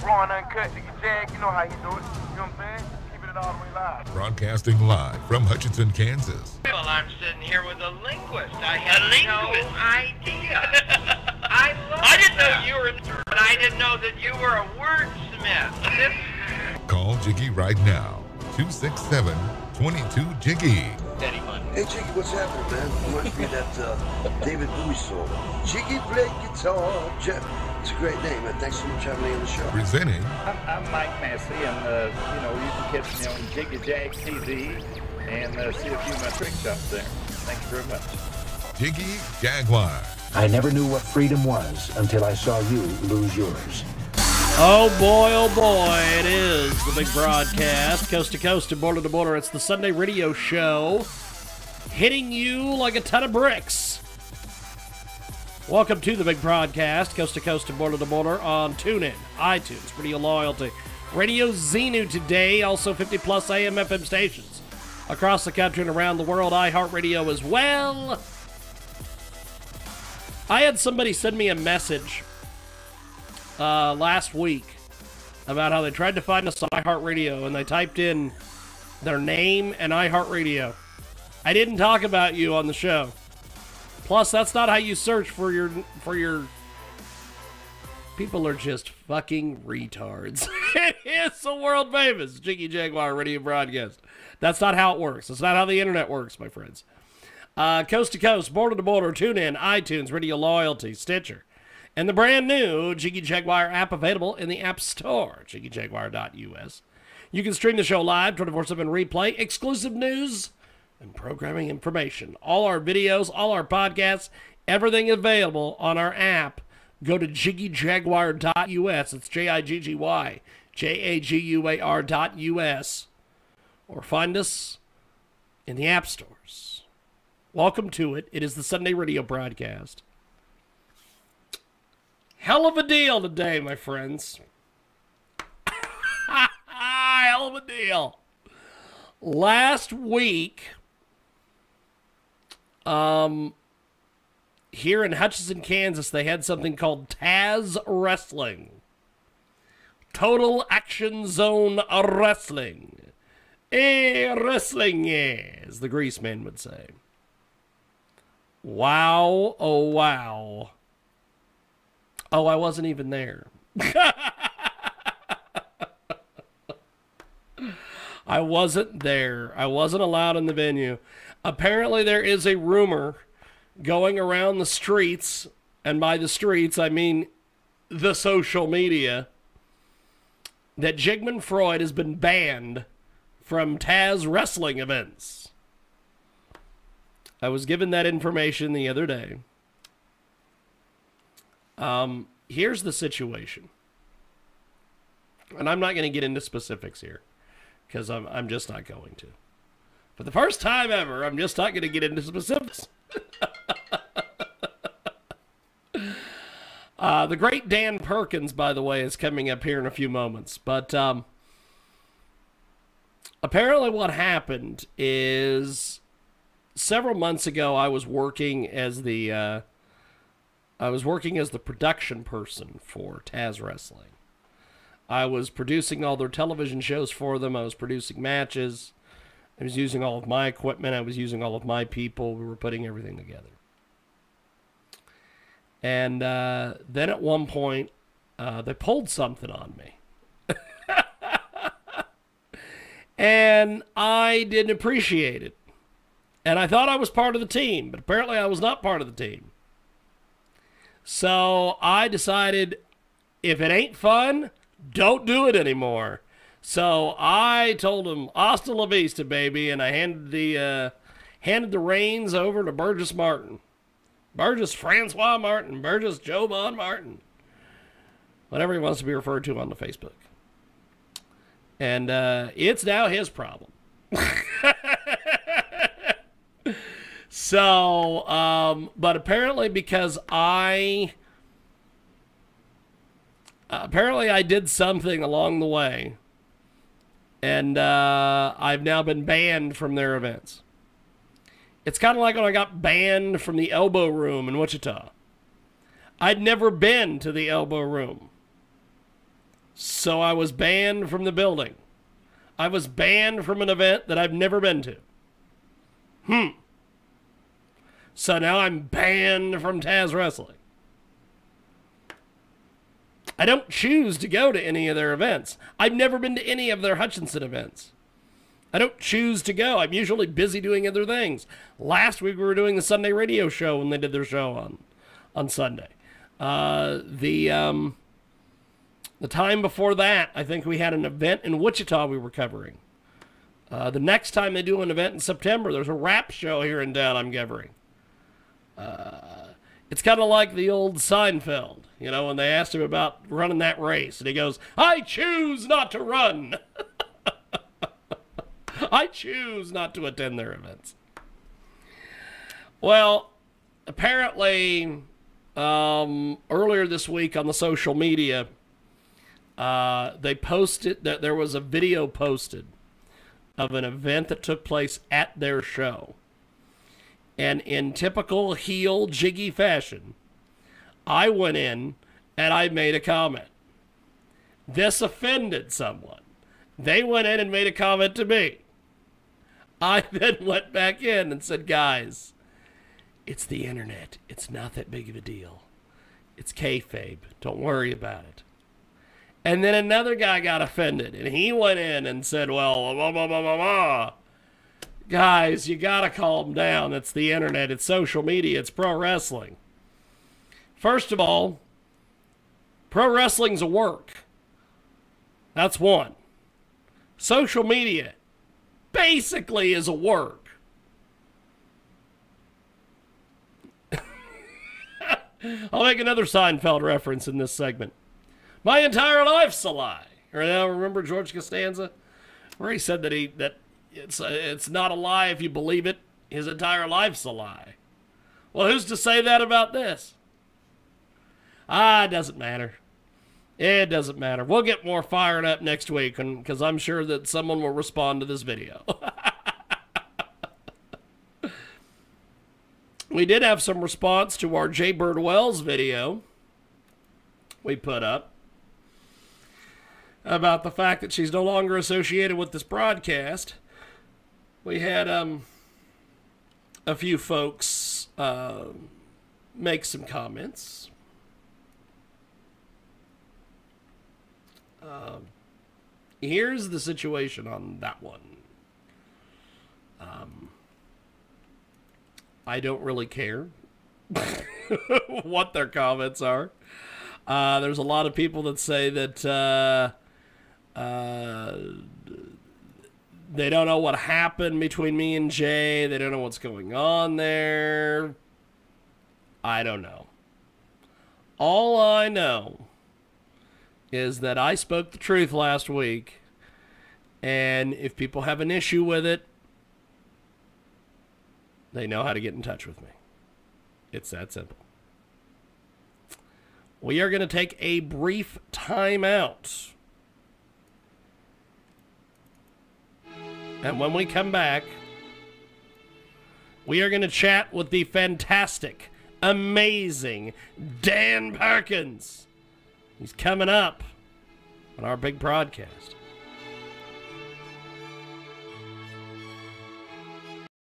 raw and uncut. Jiggy Jag, you know how he do it. You know what I'm saying? Keeping it all the way live. Broadcasting live from Hutchinson, Kansas. Well, I'm sitting here with a linguist. I had no idea. I didn't know you were, but I didn't know that you were a wordsmith. Call Jiggy right now. 267-22-JIGGY. Daddy fun. Hey, Jiggy, what's happening, man? Reminds me of that David Bowie song. Jiggy play guitar. It's a great name, man. Thanks so much for having me on the show. Presenting. I'm Mike Massey, and, you can catch me on Jiggy Jag TV and see a few of my trick shots there. Thank you very much. Jiggy Jaguar. I never knew what freedom was until I saw you lose yours. Oh boy, it is the big broadcast, coast to coast and border to border. It's the Sunday radio show, hitting you like a ton of bricks. Welcome to the big broadcast, coast to coast and border to border on TuneIn, iTunes, Radio Loyalty, Radio Xenu today, also 50-plus AM FM stations across the country and around the world, iHeartRadio as well. I had somebody send me a message last week about how they tried to find us on iHeartRadio and they typed in their name and iHeartRadio. I didn't talk about you on the show. Plus, that's not how you search for your people are just fucking retards. It is the world famous Jiggy Jaguar radio broadcast. That's not how it works. That's not how the internet works, my friends. Coast to coast, border to border, TuneIn, iTunes, Radio Loyalty, Stitcher, and the brand new Jiggy Jaguar app available in the App Store, jiggyjaguar.us. You can stream the show live, 24/7 replay, exclusive news, and programming information. All our videos, all our podcasts, everything available on our app. Go to jiggyjaguar.us. It's Jiggy, Jaguar.us. Or find us in the app stores. Welcome to it. It is the Sunday radio broadcast. Hell of a deal today, my friends. Hell of a deal. Last week, here in Hutchinson, Kansas, they had something called TAZ Wrestling. Total Action Zone Wrestling. Wrestling, as the grease man would say. Wow, oh wow. Oh, I wasn't even there. I wasn't there. I wasn't allowed in the venue. Apparently there is a rumor going around the streets, and by the streets I mean the social media, that Jigman Freud has been banned from TAZ Wrestling events. I was given that information the other day. Here's the situation. And I'm not going to get into specifics here, because I'm just not going to. For the first time ever, I'm just not going to get into specifics. The great Dan Perkins, by the way, is coming up here in a few moments. But apparently what happened is several months ago I was working as the production person for TAZ Wrestling. I was producing all their television shows for them. I was producing matches. I was using all of my equipment. I was using all of my people. We were putting everything together. And then at one point, they pulled something on me. And I didn't appreciate it. And I thought I was part of the team, but apparently I was not part of the team. So I decided, if it ain't fun, don't do it anymore. So I told him, hasta la vista, baby, and I handed the reins over to Burgess Martin. Burgess Francois Martin. Burgess Joe Bon Martin. Whatever he wants to be referred to on the Facebook. And it's now his problem. So, but apparently because I did something along the way, and I've now been banned from their events. It's kind of like when I got banned from the Elbow Room in Wichita. I'd never been to the Elbow Room. So I was banned from the building. I was banned from an event that I've never been to. So now I'm banned from TAZ Wrestling. I don't choose to go to any of their events. I've never been to any of their Hutchinson events. I don't choose to go. I'm usually busy doing other things. Last week we were doing the Sunday radio show when they did their show on Sunday. The time before that, I think we had an event in Wichita we were covering. The next time they do an event in September, there's a rap show here in town I'm covering. It's kind of like the old Seinfeld, you know, when they asked him about running that race. And he goes, I choose not to run. I choose not to attend their events. Well, apparently, earlier this week on the social media, they posted that there was a video posted of an event that took place at their show. And in typical heel Jiggy fashion, I went in and I made a comment. This offended someone. They went in and made a comment to me. I then went back in and said, guys, it's the internet. It's not that big of a deal. It's kayfabe. Don't worry about it. And then another guy got offended, and he went in and said, well, blah, blah, blah, blah, blah. Guys, you gotta calm down. It's the internet. It's social media. It's pro wrestling. First of all, pro wrestling's a work. That's one. Social media basically is a work. I'll make another Seinfeld reference in this segment. My entire life's a lie. Or now remember George Costanza, where he said that it's not a lie if you believe it. His entire life's a lie. Well, who's to say that about this? It doesn't matter. It doesn't matter. We'll get more fired up next week because I'm sure that someone will respond to this video. We did have some response to our Jay Bird Wells video we put up about the fact that she's no longer associated with this broadcast. We had a few folks make some comments. Here's the situation on that one. I don't really care what their comments are. There's a lot of people that say that they don't know what happened between me and Jay. They don't know what's going on there. I don't know. All I know is that I spoke the truth last week, and if people have an issue with it, they know how to get in touch with me. It's that simple. We are going to take a brief time out. And when we come back, we are going to chat with the fantastic, amazing Dan Perkins. He's coming up on our big broadcast.